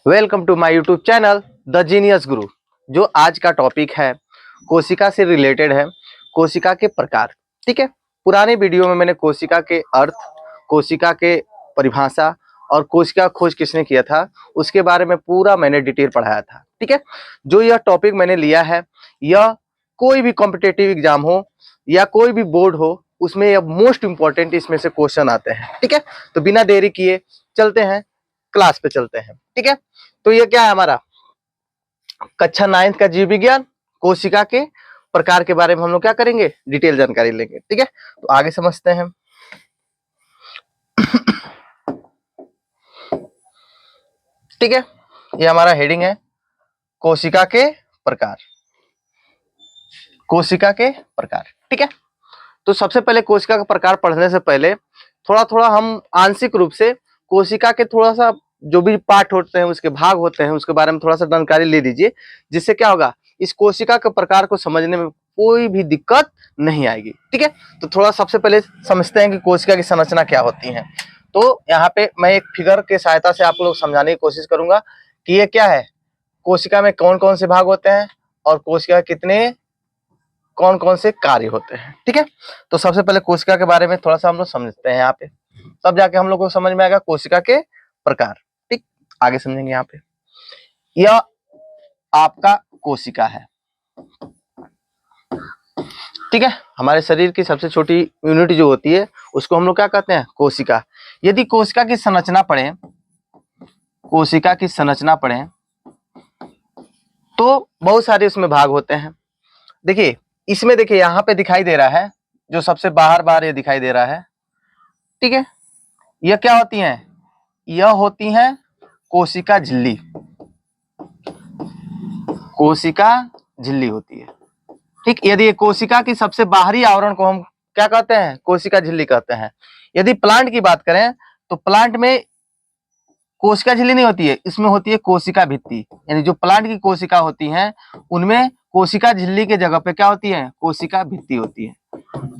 Welcome to my YouTube channel the genius guru. जो आज का टॉपिक है कोशिका से रिलेटेड है, कोशिका के प्रकार। ठीक है, पुराने वीडियो में मैंने कोशिका के अर्थ, कोशिका के परिभाषा और कोशिका खोज किसने किया था उसके बारे में पूरा मैंने डिटेल पढ़ाया था। ठीक है, जो यह टॉपिक मैंने लिया है, यह कोई भी कॉम्पिटेटिव एग्जाम हो या कोई भी बोर्ड हो, उसमें यह मोस्ट इंपॉर्टेंट इसमें से क्वेश्चन आते हैं। ठीक है, तो बिना देरी किए चलते हैं, क्लास पे चलते हैं। ठीक है, तो ये क्या है, हमारा कक्षा 9 का जीव विज्ञान कोशिका के प्रकार के बारे में हम लोग क्या करेंगे, डिटेल जानकारी लेंगे। ठीक है, तो आगे समझते हैं। ठीक है, ये हमारा हेडिंग है कोशिका के प्रकार। कोशिका के प्रकार। ठीक है, तो सबसे पहले कोशिका का प्रकार पढ़ने से पहले थोड़ा थोड़ा हम आंशिक रूप से कोशिका के थोड़ा सा जो भी पार्ट होते हैं, उसके भाग होते हैं, उसके बारे में थोड़ा सा जानकारी ले लीजिए, जिससे क्या होगा, इस कोशिका के प्रकार को समझने में कोई भी दिक्कत नहीं आएगी। ठीक है, तो थोड़ा सबसे पहले समझते हैं कि कोशिका की संरचना क्या होती है। तो यहाँ पे मैं एक फिगर के सहायता से आप लोग समझाने की कोशिश करूंगा कि ये क्या है, कोशिका में कौन कौन से भाग होते हैं और कोशिका कितने कौन कौन से कार्य होते हैं। ठीक है, तो सबसे पहले कोशिका के बारे में थोड़ा सा हम लोग समझते हैं यहाँ पे, तब जाके हम लोग को समझ में आएगा कोशिका के प्रकार। ठीक, आगे समझेंगे। यहाँ पे यह आपका कोशिका है। ठीक है, हमारे शरीर की सबसे छोटी यूनिट जो होती है उसको हम लोग क्या कहते हैं, कोशिका। यदि कोशिका की संरचना पढ़ें, कोशिका की संरचना पढ़ें तो बहुत सारे उसमें भाग होते हैं। देखिए, इसमें देखिए यहाँ पे दिखाई दे रहा है, जो सबसे बाहर बाहर ये दिखाई दे रहा है। ठीक है, यह क्या होती हैं, यह होती हैं कोशिका झिल्ली। कोशिका झिल्ली होती है। ठीक, यदि कोशिका की सबसे बाहरी आवरण को हम क्या कहते हैं, कोशिका झिल्ली कहते हैं। यदि प्लांट की बात करें तो प्लांट में कोशिका झिल्ली नहीं होती है, इसमें होती है कोशिका भित्ति। यानी जो प्लांट की कोशिका होती हैं उनमें कोशिका झिल्ली के जगह पे क्या होती है, कोशिका भित्ति होती है।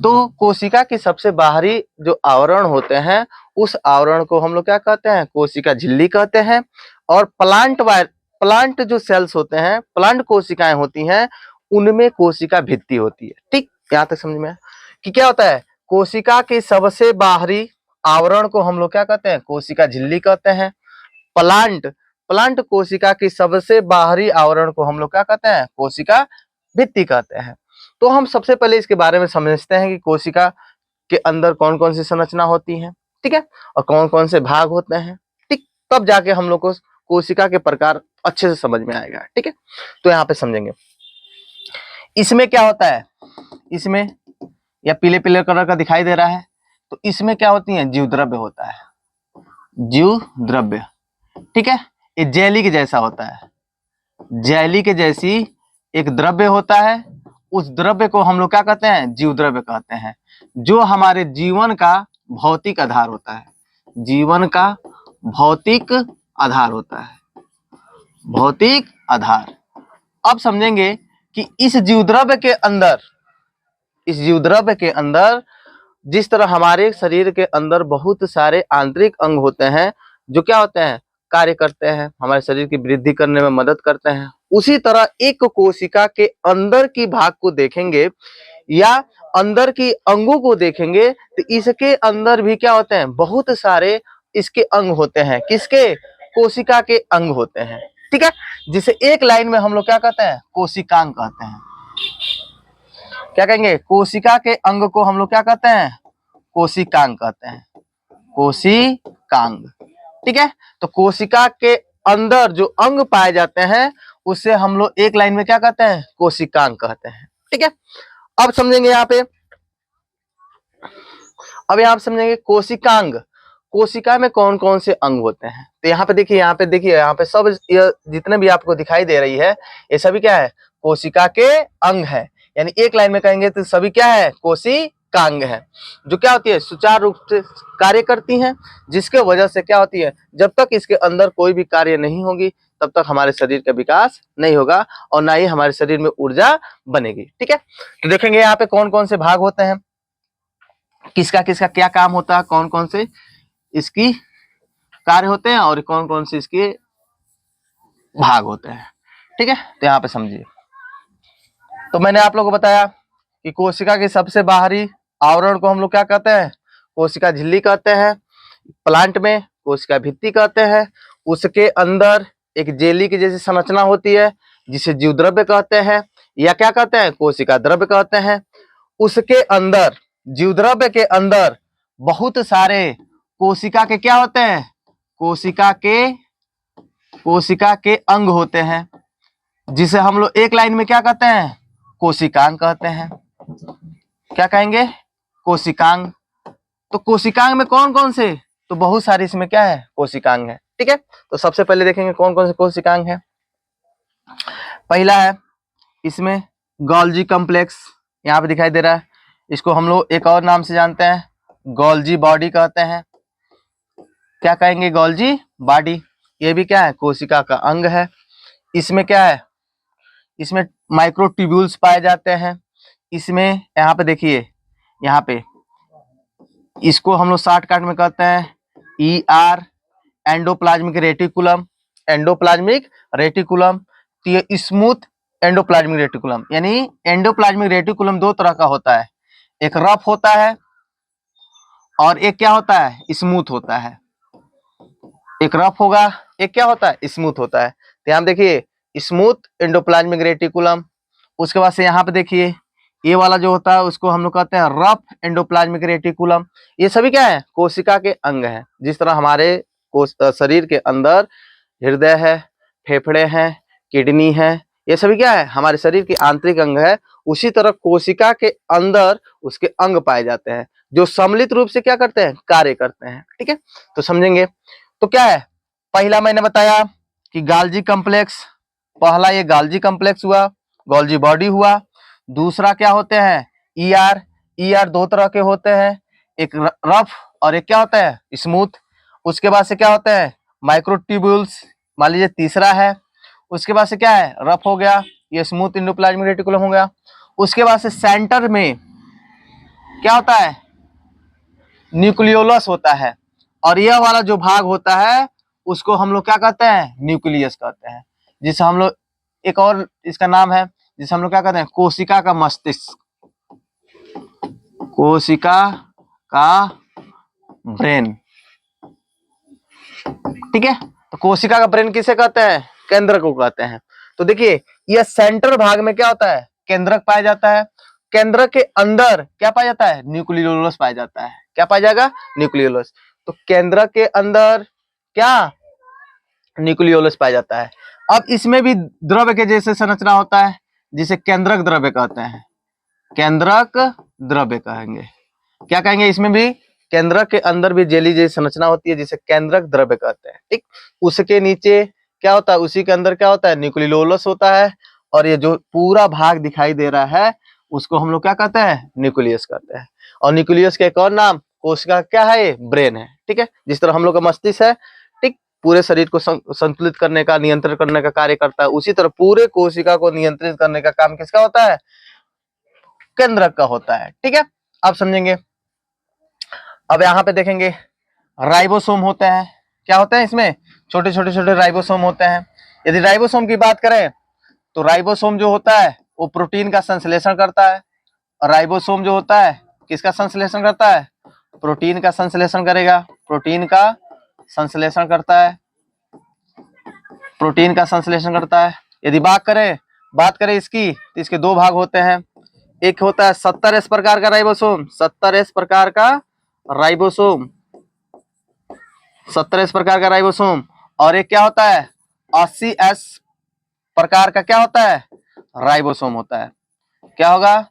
तो कोशिका की सबसे बाहरी जो आवरण होते हैं उस आवरण को हम लोग क्या कहते हैं, कोशिका झिल्ली कहते हैं। और प्लांट जो सेल्स होते हैं, प्लांट कोशिकाएं होती हैं, उनमें कोशिका भित्ति होती है। ठीक, यहां तक समझ में आया कि क्या होता है, कोशिका के सबसे बाहरी आवरण को हम लोग क्या कहते हैं, कोशिका झिल्ली कहते हैं। प्लांट प्लांट कोशिका की सबसे बाहरी आवरण को हम लोग क्या कहते हैं, कोशिका भित्ति कहते हैं। तो हम सबसे पहले इसके बारे में समझते हैं कि कोशिका के अंदर कौन कौन सी संरचना होती है। ठीक है, और कौन कौन से भाग होते हैं। ठीक, तब जाके हम लोग को कोशिका के प्रकार अच्छे से समझ में आएगा। ठीक है, तो यहाँ पे समझेंगे इसमें क्या होता है। इसमें या पीले पीले कलर का दिखाई दे रहा है, तो इसमें क्या होती है, जीव द्रव्य होता है। जीव द्रव्य, ठीक है, ये जेली के जैसा होता है। जेली के जैसी एक द्रव्य होता है, उस द्रव्य को हम लोग क्या कहते हैं, जीव द्रव्य कहते हैं, जो हमारे जीवन का भौतिक आधार होता है। जीवन का भौतिक आधार होता है, भौतिक आधार। अब समझेंगे कि इस जीव द्रव्य के अंदर, इस जीव द्रव्य के अंदर जिस तरह हमारे शरीर के अंदर बहुत सारे आंतरिक अंग होते हैं जो क्या होते हैं, कार्य करते हैं, हमारे शरीर की वृद्धि करने में मदद करते हैं, उसी तरह एक कोशिका के अंदर की भाग को देखेंगे या अंदर की अंगों को देखेंगे तो इसके अंदर भी क्या होते हैं, बहुत सारे इसके अंग होते हैं। किसके, कोशिका के अंग होते हैं। ठीक है, जिसे एक लाइन में हम लोग क्या कहते हैं, कोशिकांग कहते हैं। क्या कहेंगे, कोशिका के अंग को हम लोग क्या कहते हैं, कोशिकांग कहते हैं। कोशिकांग। ठीक है, तो कोशिका के अंदर जो अंग पाए जाते हैं उसे हम लोग एक लाइन में क्या कहते हैं, कोशिकांग कहते हैं। ठीक है, अब समझेंगे यहाँ पे, अब यहाँ पे समझेंगे कोशिकांग, कोशिका में कौन कौन से अंग होते हैं। तो यहाँ पे देखिए, यहाँ पे देखिए, यहाँ पे सब ये जितने भी आपको दिखाई दे रही है ये सभी क्या है, कोशिका के अंग है। यानी एक लाइन में कहेंगे तो सभी क्या है, कोशिकांग है, जो क्या होती है, सुचारू रूप से कार्य करती हैं, जिसके वजह से क्या होती है, जब तक इसके अंदर कोई भी कार्य नहीं होगी तब तक हमारे शरीर का विकास नहीं होगा और ना ही हमारे शरीर में ऊर्जा बनेगी। ठीक है, तो देखेंगे यहाँ पे कौन कौन से भाग होते हैं, किसका किसका क्या काम होता है, कौन कौन से इसकी कार्य होते हैं और कौन कौन से इसके भाग होते हैं। ठीक है, तो यहाँ पे समझिए। तो मैंने आप लोगों को बताया कि कोशिका के सबसे बाहरी आवरण को हम लोग क्या कहते हैं, कोशिका झिल्ली कहते हैं। प्लांट में कोशिका भित्ति कहते हैं। उसके अंदर एक जेली की जैसी संरचना होती है जिसे जीवद्रव्य कहते हैं, या क्या कहते हैं, कोशिका द्रव्य कहते हैं। उसके अंदर, जीवद्रव्य के अंदर बहुत सारे कोशिका के क्या होते हैं, कोशिका के अंग होते हैं, जिसे हम लोग एक लाइन में क्या कहते हैं, कोशिकांग कहते हैं। क्या कहेंगे, कोशिकांग। तो कोशिकांग में कौन कौन से, तो बहुत सारे इसमें क्या है, कोशिकांग है। ठीक है, तो सबसे पहले देखेंगे कौन कौन से कोशिकांग है। पहला है इसमें गोल्जी कॉम्प्लेक्स, यहाँ पे दिखाई दे रहा है। इसको हम लोग एक और नाम से जानते हैं, गोल्जी बॉडी कहते हैं। क्या कहेंगे, गोल्जी बॉडी। ये भी क्या है, कोशिका का अंग है। इसमें क्या है, इसमें माइक्रोट्यूब्यूल्स पाए जाते हैं। इसमें यहाँ पे देखिए, यहाँ पे इसको हम लोग शॉर्टकट में कहते हैं ER, endoplasmic reticulum. Endoplasmic reticulum, तो ये स्मूथ एंडोप्लाज्मिक रेटिकुलम, यानी एंडोप्लाज्मिक रेटिकुलम दो तरह का होता है, एक रफ होता है और एक क्या होता है, स्मूथ होता है। एक रफ होगा, एक क्या होता है, स्मूथ होता है। ध्यान देखिए, स्मूथ एंडोप्लाज्मिक रेटिकुलम। उसके बाद से यहाँ पे देखिए, ये वाला जो होता है उसको हम लोग कहते हैं रफ एंडोप्लाज्मिक रेटिकुलम। ये सभी क्या है, कोशिका के अंग हैं। जिस तरह हमारे शरीर के अंदर हृदय है, फेफड़े हैं, किडनी है, ये सभी क्या है, हमारे शरीर के आंतरिक अंग है। उसी तरह कोशिका के अंदर उसके अंग पाए जाते हैं जो सम्मिलित रूप से क्या करते हैं, कार्य करते हैं। ठीक है, तो समझेंगे। तो क्या है, पहला मैंने बताया कि गाल्जी कॉम्प्लेक्स, पहला ये गाल्जी कॉम्प्लेक्स हुआ, गोल्जी बॉडी हुआ। दूसरा क्या होते हैं, ER दो तरह के होते हैं, एक रफ और एक क्या होता है, स्मूथ। उसके बाद से क्या होता है, माइक्रोट्यूब्यूल्स, मान लीजिए तीसरा है। उसके बाद से क्या है, रफ हो गया, ये स्मूथ एंडोप्लाज्मिक रेटिकुलम हो गया। उसके बाद से सेंटर में क्या होता है, न्यूक्लियोलस होता है, और यह वाला जो भाग होता है उसको हम लोग क्या कहते हैं, न्यूक्लियस कहते हैं। जिसे हम लोग, एक और इसका नाम है जिसे हम लोग क्या कहते हैं, कोशिका का मस्तिष्क, कोशिका का ब्रेन। ठीक है, तो कोशिका का ब्रेन किसे कहते हैं, केंद्रक को कहते हैं। तो देखिए, यह सेंटर भाग में क्या होता है, केंद्रक पाया जाता है। केंद्रक के अंदर क्या पाया जाता है, न्यूक्लियोलस पाया जाता है। क्या पाया जाएगा, न्यूक्लियोलस। तो केंद्रक के अंदर क्या, न्यूक्लियोलस पाया जाता है। अब इसमें भी द्रव्य के जैसे संरचना होता है जिसे केंद्रक द्रव्य कहते हैं, केंद्रक द्रव्य कहेंगे। क्या कहेंगे, इसमें भी केंद्रक के अंदर भी जेली जैसी संरचना होती है जिसे केंद्रक द्रव्य कहते हैं। ठीक, उसके नीचे क्या होता है, उसी के अंदर क्या होता है, न्यूक्लियोलस होता है। और ये जो पूरा भाग दिखाई दे रहा है उसको हम लोग क्या कहते हैं, न्यूक्लियस कहते हैं। और न्यूक्लियस का एक और नाम कोशिका क्या है, ये ब्रेन है। ठीक है, जिस तरह हम लोग का मस्तिष्क है, ठीक, पूरे शरीर को संतुलित करने का, नियंत्रण करने का कार्य करता है, उसी तरह पूरे कोशिका को नियंत्रित करने का काम किसका होता है, केंद्रक का होता है। ठीक है, अब समझेंगे। अब यहाँ पे देखेंगे राइबोसोम होते हैं। क्या होते हैं, इसमें छोटे छोटे छोटे राइबोसोम होते हैं। यदि राइबोसोम की बात करें तो राइबोसोम जो होता है वो प्रोटीन का संश्लेषण करता है। और राइबोसोम जो होता है किसका संश्लेषण करता है, प्रोटीन का संश्लेषण करेगा, प्रोटीन का संश्लेषण करता है, प्रोटीन का संश्लेषण करता है। यदि बात करें इसकी, तो इसके दो भाग होते हैं। एक होता है 70S प्रकार का राइबोसोम, 70S प्रकार का राइबोसोम, 70S प्रकार का राइबोसोम। और एक क्या होता है, 80S प्रकार का क्या होता है, राइबोसोम होता है। क्या होगा,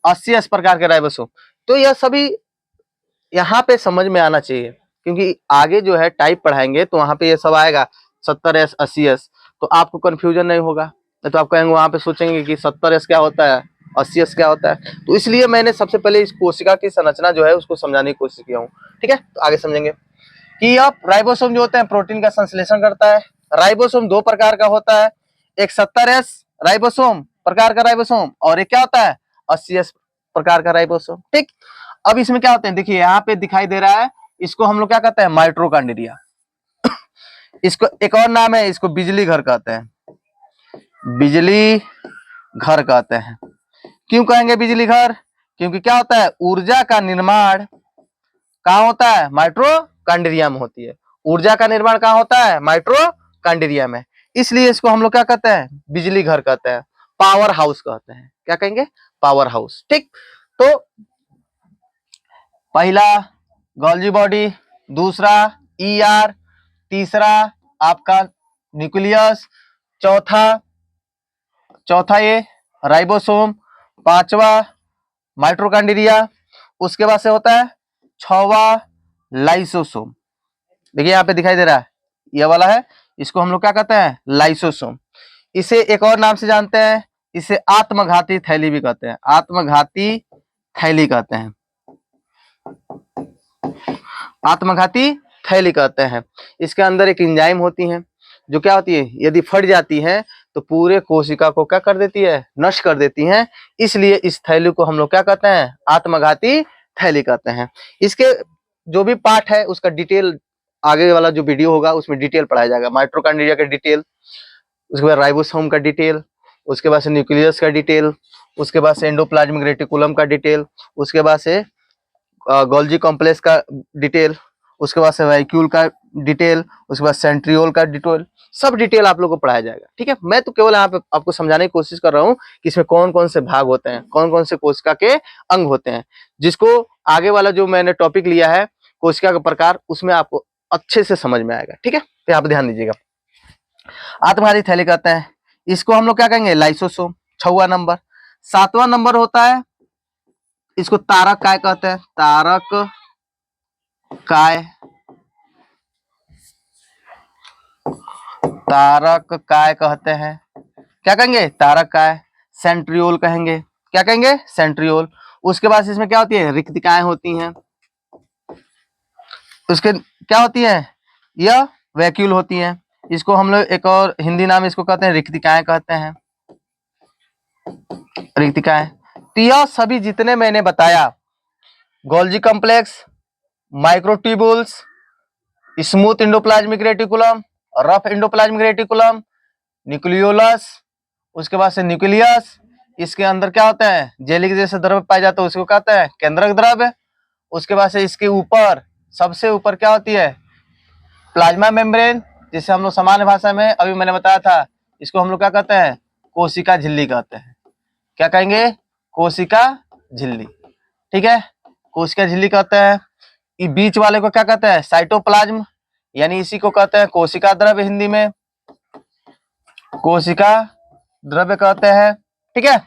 80S प्रकार के राइबोसोम। तो यह सभी यहाँ पे समझ में आना चाहिए, क्योंकि आगे जो है टाइप पढ़ाएंगे तो वहां पे ये सब आएगा 70S 80S, तो आपको कंफ्यूजन नहीं होगा। तो आप कहेंगे, वहां पे सोचेंगे कि 70S क्या होता है, 80S क्या होता है। तो इसलिए मैंने सबसे पहले इस कोशिका की संरचना जो है उसको समझाने की कोशिश किया हूँ। ठीक है, तो आगे समझेंगे कि अब राइबोसोम जो होते हैं प्रोटीन का संश्लेषण करता है। राइबोसोम दो प्रकार का होता है, एक 70S राइबोसोम प्रकार का राइबोसोम, और एक क्या होता है, 80S प्रकार का राइबोसोम। ठीक, अब इसमें क्या होते हैं, देखिए यहाँ पे दिखाई दे रहा है, इसको हम लोग क्या कहते हैं, माइटोकॉन्ड्रिया। इसको एक और नाम है, इसको बिजली घर कहते हैं, बिजली घर कहते हैं। क्यों कहेंगे बिजली घर? क्योंकि क्या होता है, ऊर्जा का निर्माण कहाँ होता है, माइटोकॉन्ड्रिया में होती है। ऊर्जा का निर्माण कहाँ होता है, माइटोकॉन्ड्रिया में। इसलिए इसको हम लोग क्या कहते हैं, बिजली घर कहते हैं, पावर हाउस कहते हैं। क्या कहेंगे, पावर हाउस। ठीक, तो पहला गोल्जी बॉडी, दूसरा ईआर, तीसरा आपका न्यूक्लियस, चौथा ये राइबोसोम, पांचवा माइटोकॉन्ड्रिया, उसके बाद से होता है छवा लाइसोसोम। देखिए यहाँ पे दिखाई दे रहा है, ये वाला है, इसको हम लोग क्या कहते हैं, लाइसोसोम। इसे एक और नाम से जानते हैं, इसे आत्मघाती थैली भी कहते हैं, आत्मघाती थैली कहते हैं, आत्मघाती थैली कहते हैं। इसके अंदर एक एंजाइम होती है जो क्या होती है, यदि फट जाती है तो पूरे कोशिका को क्या कर देती है, नष्ट कर देती है। इसलिए इस थैली को हम लोग क्या कहते हैं, आत्मघाती थैली कहते हैं। इसके जो भी पार्ट है उसका डिटेल आगे वाला जो वीडियो होगा उसमें डिटेल पढ़ाया जाएगा। माइटोकॉन्ड्रिया का डिटेल, उसके बाद राइबोसोम का डिटेल, उसके बाद से न्यूक्लियस का डिटेल, उसके बाद से एंडोप्लाज्मिक रेटिकुलम का डिटेल, उसके बाद से गोल्जी कॉम्प्लेक्स का डिटेल, उसके बाद से वैक्यूल का डिटेल, उसके बाद सेंट्रियोल का डिटेल, सब डिटेल आप लोगों को पढ़ाया जाएगा। ठीक है, मैं तो केवल यहाँ पे आपको समझाने की कोशिश कर रहा हूँ कि इसमें कौन कौन से भाग होते हैं, कौन कौन से कोशिका के अंग होते हैं, जिसको आगे वाला जो मैंने टॉपिक लिया है कोशिका का प्रकार, उसमें आपको अच्छे से समझ में आएगा। ठीक है, तो आप ध्यान दीजिएगा। आत्मघाती थैली कहते हैं, इसको हम लोग क्या कहेंगे, लाइसोसोम, 6वां नंबर। 7वां नंबर होता है, इसको तारक काय कहते हैं, तारक काय, तारक काय कहते हैं। क्या कहेंगे, तारक काय। सेंट्रियोल कहेंगे, क्या कहेंगे, सेंट्रियोल। उसके बाद इसमें क्या होती है, रिक्तिकाएं होती हैं। उसके क्या होती है, यह वैक्यूल होती हैं। इसको हम लोग एक और हिंदी नाम इसको कहते हैं, रिक्तिकाएं कहते हैं, रिक्तिकाएं। तो यह सभी जितने मैंने बताया, Golgi complex, microtubules, smooth endoplasmic reticulum, rough endoplasmic reticulum, nucleolus, उसके बाद से न्यूक्लियस, इसके अंदर क्या होता है, जेली के जैसे द्रव्य पाए जाते हैं, उसको कहते हैं केंद्रक द्रव्य। उसके बाद से इसके ऊपर, सबसे ऊपर क्या होती है, प्लाज्मा मेम्ब्रेन, जिसे हम लोग सामान्य भाषा में अभी मैंने बताया था, इसको हम लोग क्या कहते हैं, कोशिका झिल्ली कहते हैं। क्या कहेंगे, कोशिका झिल्ली। ठीक है, कोशिका झिल्ली कहते हैं। ये बीच वाले को क्या कहते हैं, साइटोप्लाज्म, यानी इसी को कहते हैं कोशिका द्रव्य, हिंदी में कोशिका द्रव्य कहते हैं। ठीक है,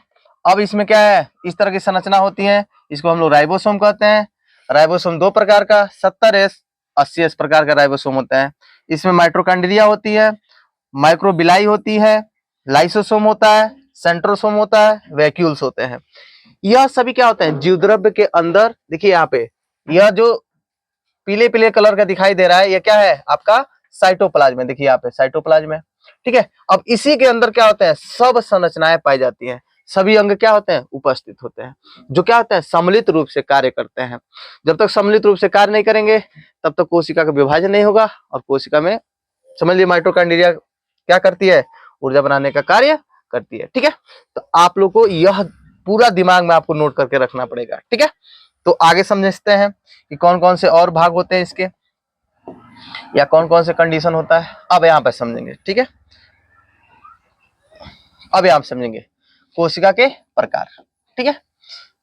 अब इसमें क्या है, इस तरह की संरचना होती है, इसको हम लोग राइबोसोम कहते हैं। राइबोसोम दो प्रकार का, 70S 80S प्रकार का राइबोसोम होता है। इसमें माइटोकॉन्ड्रिया होती है, माइक्रोबिलाई होती है, लाइसोसोम होता है, सेंट्रोसोम होता है, वैक्यूल्स होते हैं। यह सभी क्या होते हैं, जीव द्रव्य के अंदर। देखिए यहाँ पे यह जो पीले पीले कलर का दिखाई दे रहा है, यह क्या है, आपका साइटोप्लाज्म है। देखिए यहाँ पे साइटोप्लाज्म है। ठीक है, अब इसी के अंदर क्या होता है, सब संरचनाएं पाई जाती हैं, सभी अंग क्या होते हैं, उपस्थित होते हैं, जो क्या होता है, सम्मिलित रूप से कार्य करते हैं। जब तक सम्मिलित रूप से कार्य नहीं करेंगे तब तक कोशिका का विभाजन नहीं होगा, और कोशिका में समझ लीजिए माइटोकॉन्ड्रिया क्या करती है, ऊर्जा बनाने का कार्य करती है। ठीक है, तो आप लोग को यह पूरा दिमाग में आपको नोट करके रखना पड़ेगा। ठीक है, तो आगे समझते हैं कि कौन कौन से और भाग होते हैं इसके, या कौन कौन से कंडीशन होता है। अब यहाँ पर समझेंगे। ठीक है, अब यहाँ समझेंगे कोशिका के प्रकार। ठीक है,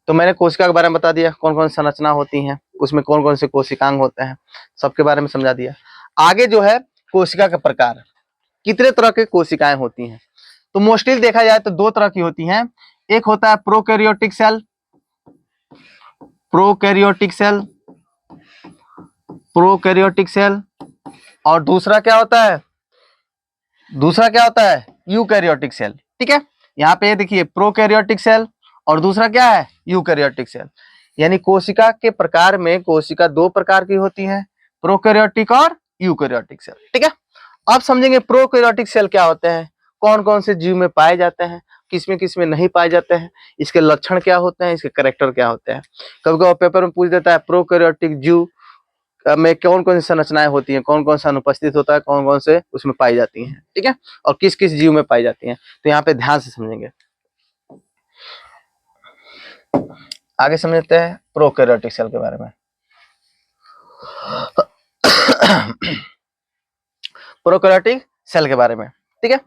तो मैंने कोशिका के बारे में बता दिया, कौन कौन सी संरचना होती है, उसमें कौन कौन से कोशिकांग होते हैं, सबके बारे में समझा दिया। आगे जो है कोशिका के प्रकार, कितने तरह के कोशिकाएं होती हैं, तो मोस्टली देखा जाए तो दो तरह की होती हैं। एक होता है prokaryotic cell, prokaryotic cell, prokaryotic cell, और दूसरा क्या होता है, दूसरा क्या होता है, यूकैरियोटिक सेल। ठीक है, यहाँ पे देखिए प्रोकैरियोटिक सेल और दूसरा क्या है, यूकैरियोटिक सेल। यानी कोशिका के प्रकार में कोशिका दो प्रकार की होती है, प्रोकैरियोटिक और यूकैरियोटिक सेल। ठीक है, अब समझेंगे प्रोकैरियोटिक सेल क्या होते हैं, कौन कौन से जीव में पाए जाते हैं, किसमें किसमें नहीं पाए जाते हैं, इसके लक्षण क्या होते हैं, इसके कैरेक्टर क्या होते हैं। कभी कभी पेपर में पूछ देता है प्रोकैरियोटिक जीव में कौन कौन सी संरचनाएं होती हैं, कौन कौन सा अनुपस्थित होता है, कौन कौन से उसमें पाई जाती हैं, ठीक है, और किस किस जीव में पाई जाती हैं। तो यहाँ पे ध्यान से समझेंगे। आगे समझते हैं प्रोकैरियोटिक सेल के बारे में। प्रोकैरियोटिक सेल के बारे में, ठीक है,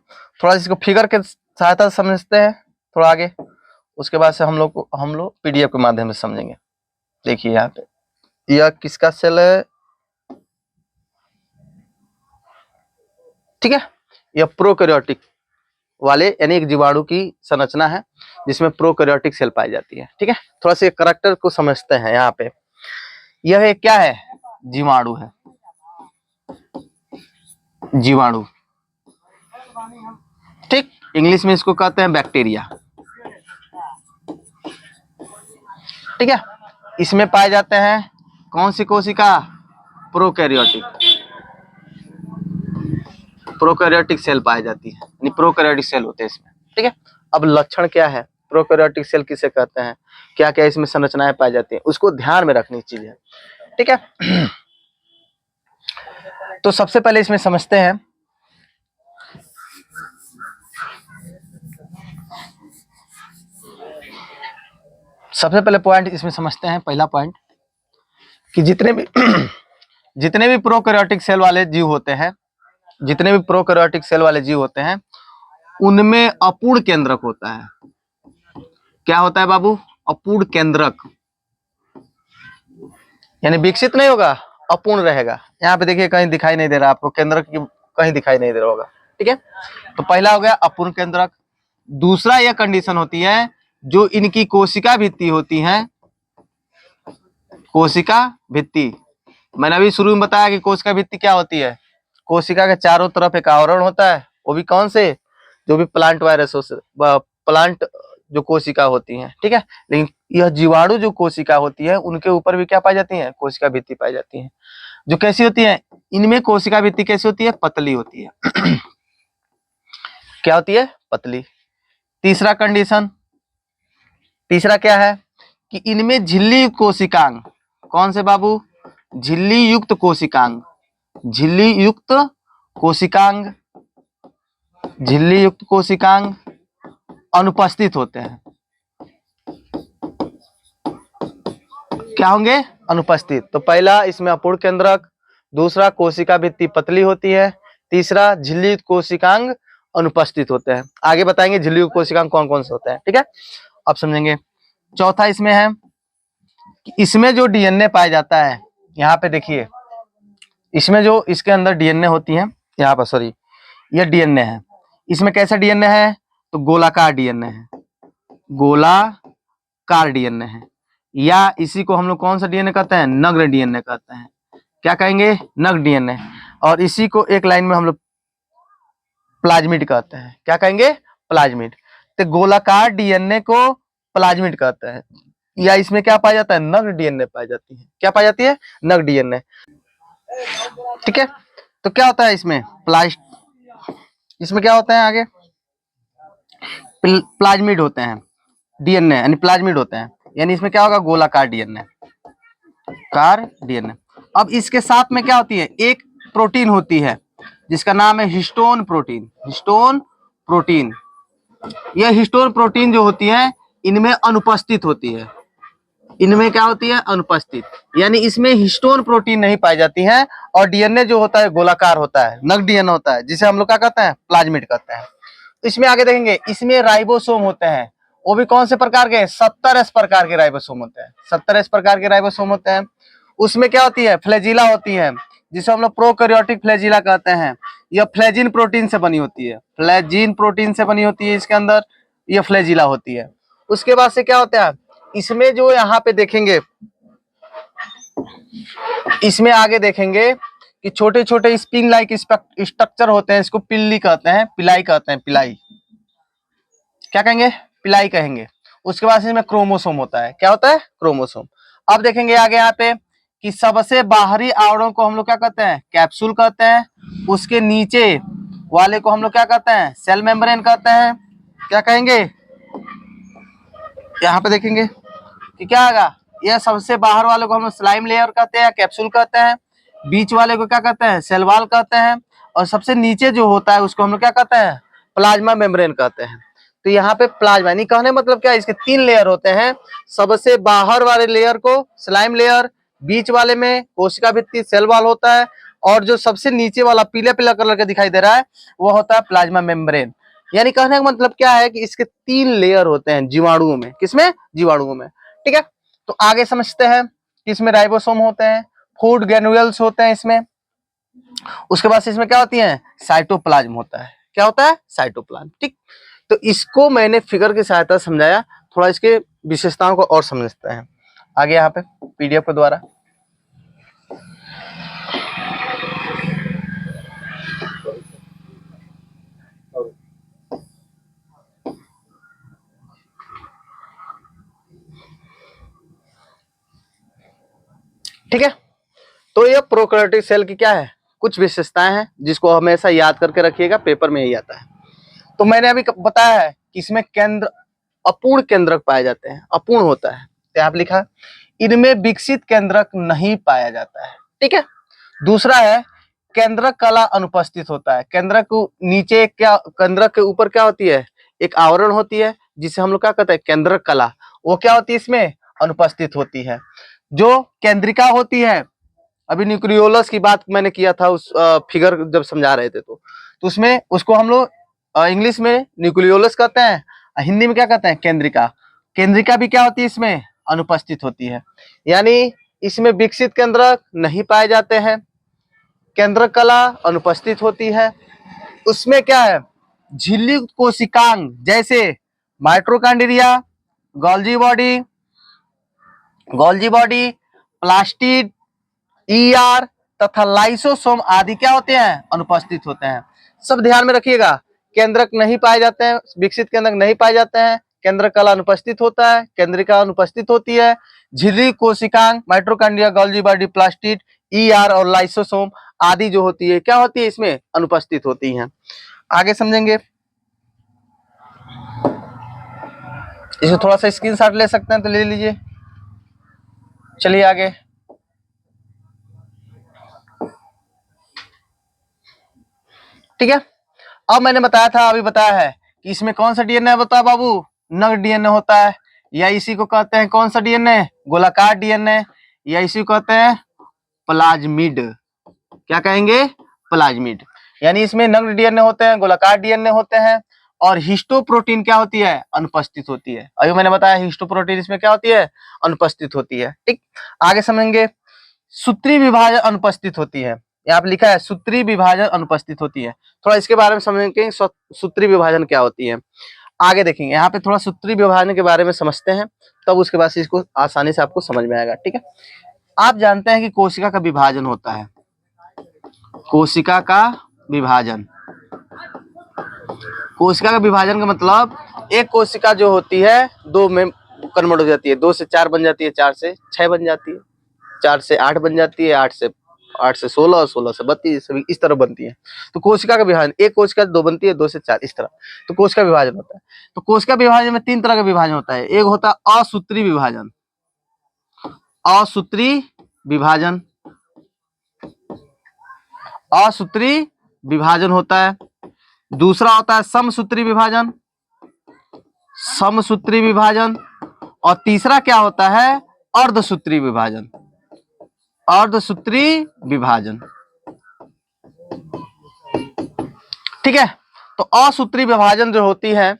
थोड़ा इसको फिगर के सहायता से समझते हैं थोड़ा आगे, उसके बाद से हम लोग पीडीएफ के माध्यम से समझेंगे। देखिए यहाँ पे यह किसका सेल है, ठीक है, यह प्रोकैरियोटिक वाले यानी एक जीवाणु की संरचना है जिसमें प्रोकैरियोटिक सेल पाई जाती है, ठीक है। थोड़ा सा करैक्टर को समझते हैं। यहाँ पे यह एक क्या है, जीवाणु है, जीवाणु, ठीक, इंग्लिश में इसको कहते हैं बैक्टीरिया, ठीक है। इसमें पाए जाते हैं कौन सी कोशिका, प्रोकैरियोटिक, प्रोकैरियोटिक सेल पाई जाती है, यानी प्रोकैरियोटिक सेल होते हैं इसमें, ठीक है। अब लक्षण क्या है, प्रोकैरियोटिक सेल किसे कहते हैं, क्या क्या इसमें संरचनाएं पाई जाती हैं, उसको ध्यान में रखनी चीज है, ठीक है। तो सबसे पहले इसमें समझते हैं सबसे पहले पॉइंट इसमें समझते हैं, पहला पॉइंट कि जितने भी प्रोकैरियोटिक सेल वाले जीव होते हैं, जितने भी प्रोकैरियोटिक सेल वाले जीव होते हैं उनमें अपूर्ण केंद्रक होता है। क्या होता है बाबू, अपूर्ण केंद्रक, यानी विकसित नहीं होगा, अपूर्ण रहेगा। यहाँ पे देखिए कहीं दिखाई नहीं दे रहा आपको, केंद्रक कहीं दिखाई नहीं दे रहा होगा, ठीक है। तो पहला हो गया अपूर्ण केंद्रक। दूसरा यह कंडीशन होती है जो इनकी कोशिका भित्ति होती है, कोशिका भित्ति, मैंने अभी शुरू में बताया कि कोशिका भित्ति क्या होती है, कोशिका के चारों तरफ एक आवरण होता है, वो भी कौन से, जो भी प्लांट वायरस से, प्लांट जो कोशिका होती हैं, ठीक है। लेकिन यह जीवाणु जो कोशिका होती है उनके ऊपर भी क्या पाई जाती है, कोशिका भित्ति पाई जाती है, जो कैसी होती है, इनमें कोशिका भित्ति कैसी होती है, पतली होती है। क्या होती है, पतली। तीसरा कंडीशन, तीसरा क्या है कि इनमें झिल्ली युक्त कोशिकांग, कौन से बाबू, झिल्ली युक्त कोशिकांग, झिल्ली युक्त कोशिकांग, झिल्ली युक्त कोशिकांग अनुपस्थित होते हैं। क्या होंगे, अनुपस्थित। तो पहला इसमें अपूर्ण केंद्रक, दूसरा कोशिका भित्ति पतली होती है, तीसरा झिल्ली युक्त कोशिकांग अनुपस्थित होते हैं। आगे बताएंगे झिल्ली युक्त कोशिकांग कौन कौन से होते हैं, ठीक है, अब समझेंगे। चौथा इसमें है कि इसमें जो डीएनए पाया जाता है, यहाँ पे देखिए इसमें जो इसके अंदर डीएनए होती है, यहाँ पर सॉरी ये डीएनए है, इसमें कैसा डीएनए है, तो गोलाकार डीएनए है, गोलाकार डीएनए है, या इसी को हम लोग कौन सा डीएनए कहते हैं, नग्न डीएनए कहते हैं। क्या कहेंगे, नग्न डीएनए। और इसी को एक लाइन में हम लोग प्लाज्मिड कहते हैं। क्या कहेंगे, प्लाज्मिड। तो गोलाकार डीएनए को प्लाज्मिड कहते हैं। या इसमें क्या पाया जाता है, नग्न डीएनए पाई जाती है। क्या पाई जाती है, नग्न डीएनए, ठीक है। तो क्या होता है इसमें, इसमें क्या होता है आगे, प्लाज्मिड होते हैं, डीएनए यानी प्लाज्मिड होते हैं, यानी इसमें क्या होगा, गोलाकार डीएनए, कार डीएनए। अब इसके साथ में क्या होती है, एक प्रोटीन होती है जिसका नाम है हिस्टोन प्रोटीन, हिस्टोन प्रोटीन। यह हिस्टोन प्रोटीन जो होती है इनमें अनुपस्थित होती है, इनमें क्या होती है, अनुपस्थित, यानी इसमें हिस्टोन प्रोटीन नहीं पाई जाती है। और डीएनए जो होता है गोलाकार होता है, नग्न डीएनए होता है, जिसे हम लोग क्या कहते हैं, प्लाज्मिड कहते हैं। इसमें आगे देखेंगे इसमें राइबोसोम होते हैं, वो भी कौन से प्रकार के, 70S प्रकार के राइबोसोम होते हैं, 70S प्रकार के राइबोसोम होते हैं। उसमें क्या होती है, फ्लैजिला होती है, जिसे हम लोग प्रोकैरियोटिक फ्लैजिला कहते हैं। यह फ्लैजिन प्रोटीन से बनी होती है, फ्लैजिन प्रोटीन से बनी होती है, इसके अंदर यह फ्लैजिला होती है। उसके बाद से क्या होता है, इसमें जो यहाँ पे देखेंगे, इसमें आगे देखेंगे कि छोटे छोटे स्पिन लाइक स्ट्रक्चर होते हैं, इसको पिल्ली कहते हैं, पिलाई कहते हैं, पिलाई, क्या कहेंगे, पिलाई कहेंगे। उसके बाद इसमें क्रोमोसोम होता है, क्या होता है, क्रोमोसोम। अब देखेंगे आगे यहाँ पे कि सबसे बाहरी आवरण को हम लोग क्या कहते हैं, कैप्सूल कहते हैं। उसके नीचे वाले को हम लोग क्या कहते हैं, सेल मेम्ब्रेन कहते हैं। क्या कहेंगे, यहाँ पे देखेंगे कि क्या आएगा, यह सबसे बाहर वाले को हम लोग स्लाइम लेयर कहते हैं, कैप्सूल कहते हैं। बीच वाले को क्या कहते हैं, सेल वॉल कहते हैं, और सबसे नीचे जो होता है उसको हम लोग क्या कहते हैं, प्लाज्मा मेम्ब्रेन कहते हैं। तो यहाँ पे प्लाज्मा यानी कहने मतलब क्या है, इसके 3 लेयर होते हैं। सबसे बाहर वाले लेयर को स्लाइम लेयर, बीच वाले में कोशिका भित्ति सेल वॉल होता है, और जो सबसे नीचे वाला पीला पीला कलर का दिखाई दे रहा है वो होता है प्लाज्मा मेम्ब्रेन। यानी कहने का मतलब क्या है कि इसके 3 लेयर होते हैं जीवाणुओं में। किसमें, जीवाणुओं में। ठीक है, तो आगे समझते हैं कि इसमें राइबोसोम होते हैं, फूड ग्रेन्यूल्स होते हैं इसमें। उसके बाद इसमें क्या होती है, साइटोप्लाज्म होता है। क्या होता है, साइटोप्लाज्म। ठीक, तो इसको मैंने फिगर की सहायता से समझाया, थोड़ा इसके विशेषताओं को और समझते हैं आगे यहाँ पे पीडीएफ के द्वारा। ठीक है, तो ये प्रोकैरियोटिक सेल की क्या है, कुछ विशेषताएं हैं जिसको हमेशा याद करके रखिएगा, पेपर में ही आता है। तो मैंने अभी बताया है कि इसमें केंद्र अपूर्ण केंद्रक पाए जाते हैं, अपूर्ण होता है। तो यहाँ पे लिखा, इनमें विकसित केंद्रक नहीं पाया जाता है। ठीक है, दूसरा है केंद्रक कला अनुपस्थित होता है। केंद्रक को नीचे क्या, केंद्रक के ऊपर क्या होती है, एक आवरण होती है जिसे हम लोग क्या कहते हैं, केंद्रक कला, वो क्या होती है, इसमें अनुपस्थित होती है। जो केंद्रिका होती है, अभी न्यूक्लियोलस की बात मैंने किया था उस फिगर जब समझा रहे थे, तो उसमें उसको हम लोग इंग्लिश में न्यूक्लियोलस कहते हैं, हिंदी में क्या कहते हैं, केंद्रिका। केंद्रिका भी क्या होती है, इसमें अनुपस्थित होती है। यानी इसमें विकसित केंद्रक नहीं पाए जाते हैं, केंद्रक कला अनुपस्थित होती है। उसमें क्या है, झिल्ली कोशिकांग जैसे mitochondria, Golgi body, plastid, ER तथा लाइसोसोम आदि क्या होते हैं, अनुपस्थित होते हैं। सब ध्यान में रखिएगा, केंद्रक नहीं पाए जाते हैं, विकसित केंद्रक नहीं पाए जाते हैं, केंद्रक कला अनुपस्थित होता है, केंद्रिका अनुपस्थित होती है, झिल्ली कोशिकांग, mitochondria, Golgi body, plastid, ER और लाइसोसोम आदि जो होती है क्या होती है, इसमें अनुपस्थित होती हैं। आगे समझेंगे, इसे थोड़ा सा स्क्रीनशॉट ले सकते हैं तो ले लीजिए। चलिए आगे, ठीक है। अब मैंने बताया था, अभी बताया है कि इसमें कौन सा डीएनए होता है बाबू, नग डीएनए होता है, या इसी को कहते हैं कौन सा डीएनए, गोलाकार डीएनए, या इसी को कहते हैं प्लाज्मिड। क्या कहेंगे, प्लाज्मिड। यानी इसमें नग्न डीएनए होते हैं, गोलाकार डीएनए होते हैं, और हिस्टोप्रोटीन क्या होती है, अनुपस्थित होती है। अभी मैंने बताया हिस्टोप्रोटीन इसमें क्या होती है, अनुपस्थित होती है। ठीक, आगे समझेंगे, सूत्री विभाजन अनुपस्थित होती है। यहाँ पे लिखा है सूत्री विभाजन अनुपस्थित होती है। थोड़ा इसके बारे में समझेंगे, सूत्री विभाजन क्या होती है, आगे देखेंगे। यहाँ पे थोड़ा सूत्री विभाजन के बारे में समझते हैं, तब उसके बाद इसको आसानी से आपको समझ में आएगा। ठीक है, आप जानते हैं कि कोशिका का विभाजन होता है, कोशिका का विभाजन। कोशिका का विभाजन का मतलब एक कोशिका जो होती है दो में कन्वर्ट हो जाती है, 2 से 4 बन जाती है, 4 से 6 बन जाती है, 4 से 8 बन जाती है, 8 से 16 और 16 से 32, सभी इस तरह बनती है। तो कोशिका का विभाजन, एक कोशिका 2 बनती है, 2 से 4 इस तरह, तो कोशिका विभाजन होता है। तो कोशिका विभाजन में 3 तरह का विभाजन होता है। एक होता है असूत्री विभाजन, असूत्री विभाजन, असूत्री विभाजन होता है। दूसरा होता है समसूत्री विभाजन, समसूत्री विभाजन, और तीसरा क्या होता है, अर्धसूत्री विभाजन, अर्धसूत्री विभाजन। ठीक है, तो असूत्री विभाजन जो होती है,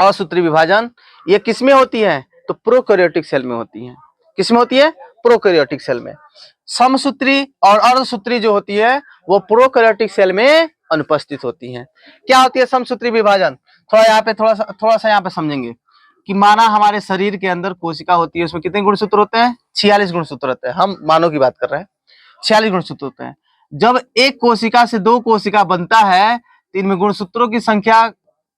असूत्री विभाजन ये किसमें होती है, तो प्रोकैरियोटिक सेल में होती है। किसमें होती है, प्रोकैरियोटिक सेल में। समसूत्री और अर्धसूत्री जो होती है वो प्रोकैरियोटिक सेल में अनुपस्थित होती हैं। क्या होती है समसूत्री विभाजन, थोड़ा यहाँ पे थोड़ा सा यहाँ पे समझेंगे कि माना हमारे शरीर के अंदर कोशिका होती है, उसमें कितने गुणसूत्र होते हैं, 46 गुणसूत्र होते हैं। हम मानव की बात कर रहे हैं, 46 गुणसूत्र होते हैं। जब एक कोशिका से 2 कोशिका बनता है तो इनमें गुणसूत्रों की संख्या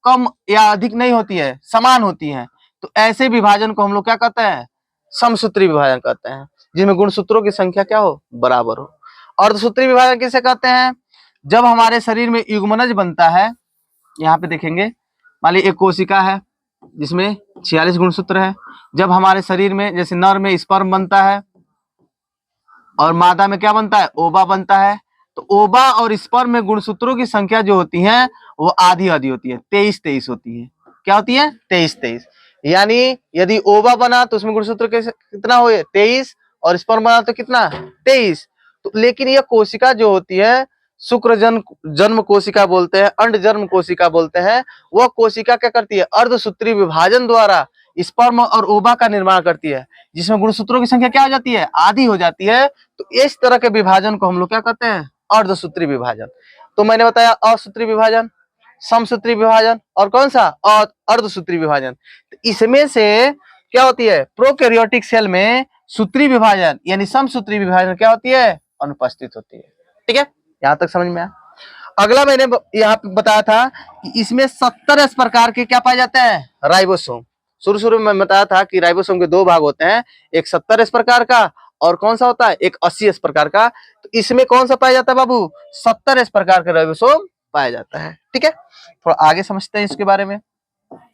कम या अधिक नहीं होती है, समान होती है। तो ऐसे विभाजन को हम लोग क्या कहते हैं, समसूत्री विभाजन कहते हैं, जिसमें गुणसूत्रों की संख्या क्या हो, बराबर हो। अर्धसूत्री विभाजन किसे कहते हैं, जब हमारे शरीर में युग्मनज बनता है, यहाँ पे देखेंगे, मान ली एक कोशिका है जिसमें 46 गुणसूत्र है। जब हमारे शरीर में जैसे नर में स्पर्म बनता है, और मादा में क्या बनता है, ओवा बनता है। तो ओवा और स्पर्म में गुणसूत्रों की संख्या जो होती है वो आधी आधी होती है, 23-23 होती है। क्या होती है, 23-23। यानी यदि ओवा बना तो उसमें गुणसूत्र कितना हुए, 23, और स्पर्म बना तो कितना, 23। तो लेकिन यह कोशिका जो होती है शुक्र जन्म कोशिका बोलते हैं, अंड जन्म कोशिका बोलते हैं। वह कोशिका क्या करती है, अर्धसूत्री विभाजन द्वारा स्पर्म और ओवा का निर्माण करती है, जिसमें गुणसूत्रों की संख्या क्या हो जाती है, आधी हो जाती है। तो इस तरह के विभाजन को हम लोग क्या कहते हैं, अर्धसूत्री विभाजन। तो मैंने बताया असूत्री विभाजन, समसूत्री विभाजन और कौन सा, और अर्धसूत्री विभाजन। तो इसमें से क्या होती है, प्रोकैरियोटिक सेल में सूत्री विभाजन यानी समसूत्री विभाजन क्या होती है, अनुपस्थित होती है। ठीक है, यहां तक समझ में आया। अगला मैंने यहाँ पे बताया था कि इसमें 70 प्रकार के क्या पाए जाते हैं, राइबोसोम। शुरू शुरू में बताया था कि राइबोसोम के दो भाग होते हैं, एक 70 प्रकार का और कौन सा होता है, एक 80 प्रकार का। तो इसमें कौन सा पाया जाता है बाबू, 70 प्रकार का राइबोसोम पाया जाता है। ठीक है, थोड़ा आगे समझते हैं इसके बारे में।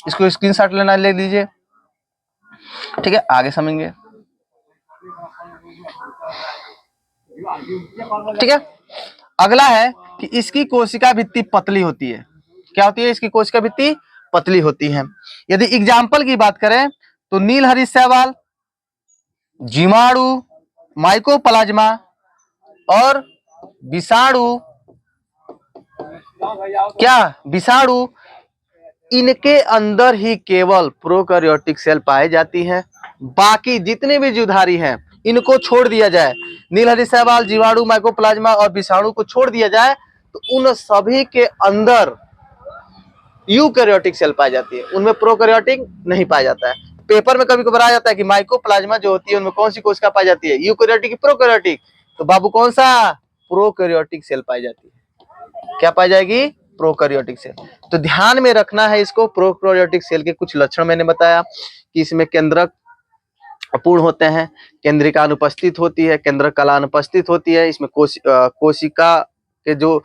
इसको स्क्रीनशॉट लेना, ले लीजिए। ठीक है, आगे समझेंगे। ठीक है, अगला है कि इसकी कोशिका भित्ति पतली होती है। क्या होती है, इसकी कोशिका भित्ति पतली होती है। यदि एग्जाम्पल की बात करें तो नीलहरित शैवाल, जीवाणु, माइकोप्लाज्मा और विषाणु, क्या विषाणु, इनके अंदर ही केवल प्रोकैरियोटिक सेल पाई जाती हैं। बाकी जितने भी जीवधारी हैं इनको छोड़ दिया जाए, नीलहरित शैवाल, जीवाणु, माइकोप्लाज्मा और विषाणु को छोड़ दिया जाए, तो उन सभी के अंदर यूकैरियोटिक सेल पाई जाती है, उनमें प्रोकैरियोटिक नहीं पाया जाता है। पेपर में कभी कभार आ जाता है कि माइकोप्लाज्मा जो होती है उनमें कौन सी कोशिका पाई जाती है, यूकैरियोटिक, प्रोकैरियोटिक। तो बाबू कौन सा, प्रोकैरियोटिक सेल पाई जाती है। क्या पाई जाएगी, प्रोकैरियोटिक सेल। तो ध्यान में रखना है इसको। प्रोकैरियोटिक सेल के कुछ लक्षण मैंने बताया कि इसमें केंद्रक अपूर्ण होते हैं, केंद्रिका अनुपस्थित होती है, केंद्रक कला अनुपस्थित होती है। इसमें कोशिका के जो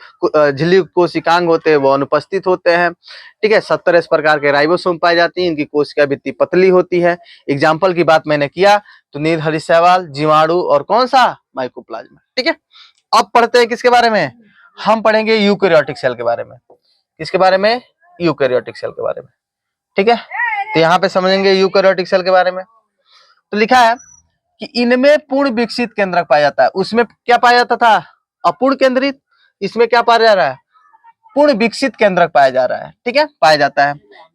झिल्ली कोशिकांग होते हैं वो अनुपस्थित होते हैं। ठीक है, 70 प्रकार के राइबोसोम पाई जाती हैं, इनकी कोशिका भित्ति पतली होती है। एग्जाम्पल की बात मैंने किया तो नीलहरित शैवाल, जीवाणु और कौन सा, माइकोप्लाज्मा। ठीक है, अब पढ़ते हैं किसके बारे में, हम पढ़ेंगे यूकैरियोटिक सेल के बारे में। किसके बारे में, यूकैरियोटिक सेल के बारे में। ठीक है, तो यहाँ पे समझेंगे यूकैरियोटिक सेल के बारे में। तो लिखा है कि इनमें पूर्ण विकसित केंद्रक पाया जाता है। उसमें क्या पाया जाता था, अपूर्ण केंद्रित। इसमें क्या पाया जा रहा है, पूर्ण विकसित केंद्रक पाया जा रहा है। ठीक है, पाया जाता है।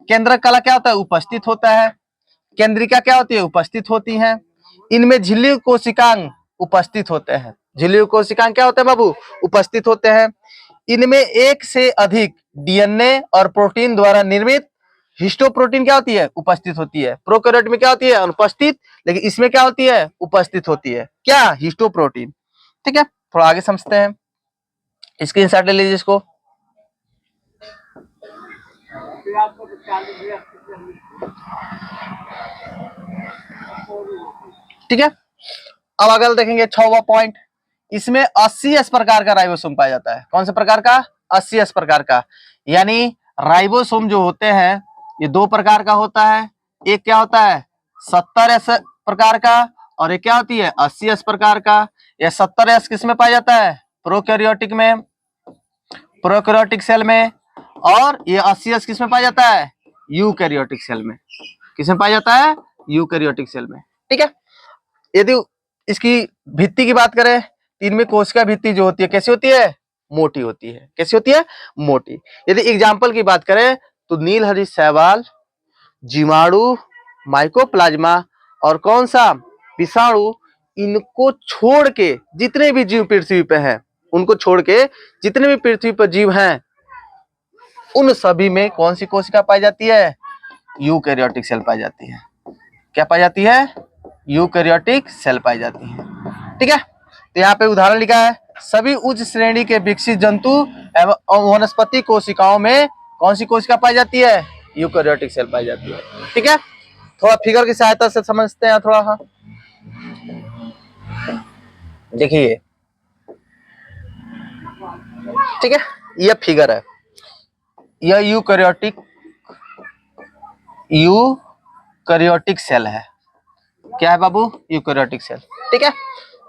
केंद्रक कला क्या होता है, उपस्थित होता है। केंद्रिका क्या होती है, उपस्थित होती है। इनमें झिल्ली कोशिकांग उपस्थित होते हैं। झिल्ली कोशिकांग क्या होते हैं बाबू, उपस्थित होते हैं। इनमें एक से अधिक डीएनए और प्रोटीन द्वारा निर्मित हिस्टोप्रोटीन क्या होती है, उपस्थित होती है। प्रोकैरियोट में क्या होती है, अनुपस्थित, लेकिन इसमें क्या होती है, उपस्थित होती है। क्या, हिस्टोप्रोटीन। ठीक है, थोड़ा आगे समझते हैं। स्क्रीनशॉट ले लीजिए इसको। ठीक है, अब अगला देखेंगे 6वां पॉइंट। इसमें 80 प्रकार का राइबोसोम पाया जाता है। कौन से प्रकार का, 80 प्रकार का। यानी राइबोसोम जो होते हैं ये दो प्रकार का होता है। एक क्या होता है, 70 प्रकार का, और एक क्या होती है, 80 प्रकार का। यह 70 किस में पाया जाता है, प्रोकैरियोटिक में, प्रोकैरियोटिक सेल में। और ये 80 किस में पाया जाता है, यूकैरियोटिक सेल में। किस में पाया जाता है, यूकैरियोटिक सेल में। ठीक है, यदि इसकी भित्ति की बात करें, इनमें कोशिका भित्ति जो होती है कैसी होती है, मोटी होती है। कैसी होती है, मोटी। यदि एग्जाम्पल की बात करें तो नीलहरित शैवाल, जीवाणु, माइकोप्लाज्मा और कौन सा, विषाणु, इनको छोड़ के जितने भी जीव पृथ्वी पे हैं, उनको छोड़ के जितने भी पृथ्वी पर जीव हैं, उन सभी में कौन सी कोशिका पाई जाती है, यूकैरियोटिक सेल पाई जाती है। क्या पाई जाती है, यूकैरियोटिक सेल पाई जाती है। ठीक है, तो यहाँ पे उदाहरण लिखा है, सभी उच्च श्रेणी के विकसित जंतु एवं वनस्पति कोशिकाओं में कौन सी कोशिका पाई जाती है, यूकैरियोटिक सेल पाई जाती है। ठीक है, थोड़ा फिगर की सहायता से समझते हैं थोड़ा। हाँ, देखिए, ठीक है, यह फिगर है, यह यूकैरियोटिक सेल है। क्या है बाबू, यूकैरियोटिक सेल। ठीक है,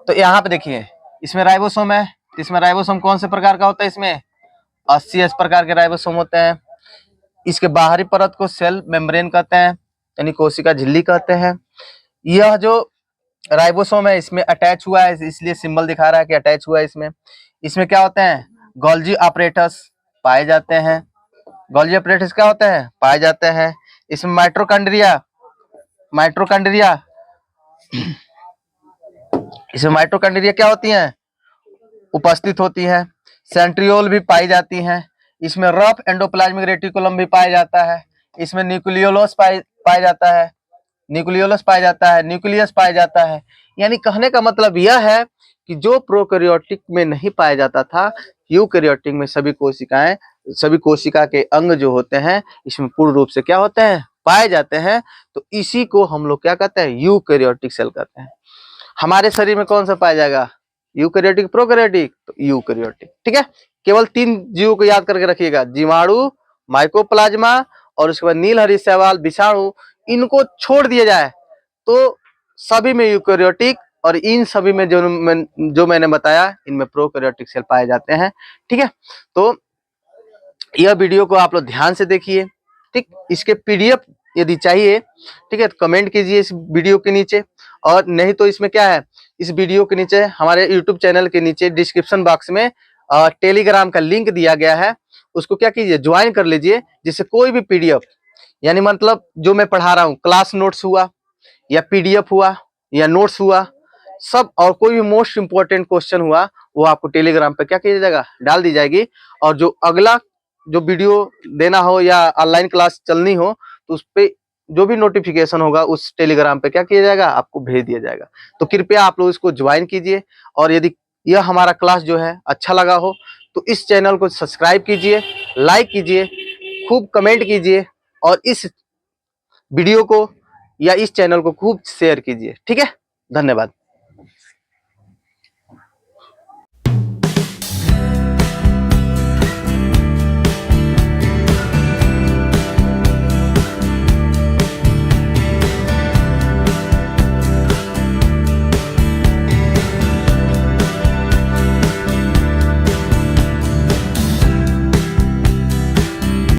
तो यहाँ पे देखिए इसमें राइबोसोम है, तो इसमें राइबोसोम कौन से प्रकार का होता है, इसमें 80 प्रकार के राइबोसोम होते हैं। इसके बाहरी परत को सेल मेम्ब्रेन कहते हैं, यानी कोशिका झिल्ली कहते हैं। यह जो राइबोसोम है इसमें अटैच हुआ है, इसलिए सिंबल दिखा रहा है कि अटैच हुआ है इसमें। इसमें क्या होते हैं, गोल्जी ऑपरेटस पाए जाते हैं। गोल्जी ऑपरेटस क्या होते हैं, पाए जाते हैं। इसमें माइटोकॉन्ड्रिया माइटोकॉन्ड्रिया इसमें माइटोकॉन्ड्रिया क्या होती हैं, उपस्थित होती हैं। सेंट्रियोल भी पाई जाती हैं। इसमें रफ एंडोप्लाज्मिक रेटिकुलम भी पाया जाता है। इसमें न्यूक्लियोलस पाया जाता है, न्यूक्लियोलस पाया जाता है, न्यूक्लियस पाया जाता है। यानी कहने का मतलब यह है कि जो प्रोकैरियोटिक में नहीं पाया जाता था, यूकैरियोटिक में सभी कोशिकाएं, सभी कोशिका के अंग जो होते हैं इसमें पूर्ण रूप से क्या होते हैं, पाए जाते हैं। तो इसी को हम लोग क्या कहते हैं, यूकैरियोटिक सेल कहते हैं। हमारे शरीर में कौन सा पाया जाएगा, यूकैरियोटिक, प्रोकैरियोटिक, तो यूकैरियोटिक। ठीक है, केवल 3 जीवों को याद करके रखिएगा, जीवाणु, माइकोप्लाज्मा और उसके बाद नीलहरी शैवाल, विषाणु। इनको छोड़ दिया जाए तो सभी में यूकैरियोटिक, और इन सभी में जो मैंने बताया इनमें प्रोकैरियोटिक सेल पाए जाते हैं। ठीक है, तो यह वीडियो को आप लोग ध्यान से देखिए। ठीक, इसके पीडीएफ यदि चाहिए, ठीक है, तो कमेंट कीजिए इस वीडियो के नीचे। और नहीं तो इसमें क्या है, इस वीडियो के नीचे हमारे यूट्यूब चैनल के नीचे डिस्क्रिप्शन बॉक्स में टेलीग्राम का लिंक दिया गया है, उसको क्या कीजिए, ज्वाइन कर लीजिए, जिससे कोई भी पीडीएफ, यानी मतलब जो मैं पढ़ा रहा हूँ, क्लास नोट्स हुआ या पीडीएफ हुआ या नोट्स हुआ, सब, और कोई भी मोस्ट इंपोर्टेंट क्वेश्चन हुआ, वो आपको टेलीग्राम पे क्या किया जाएगा, डाल दी जाएगी। और जो अगला जो वीडियो देना हो या ऑनलाइन क्लास चलनी हो, तो उस पे जो भी नोटिफिकेशन होगा उस टेलीग्राम पे क्या किया जाएगा, आपको भेज दिया जाएगा। तो कृपया आप लोग इसको ज्वाइन कीजिए। और यदि यह हमारा क्लास जो है अच्छा लगा हो तो इस चैनल को सब्सक्राइब कीजिए, लाइक कीजिए, खूब कमेंट कीजिए, और इस वीडियो को या इस चैनल को खूब शेयर कीजिए। ठीक है, धन्यवाद।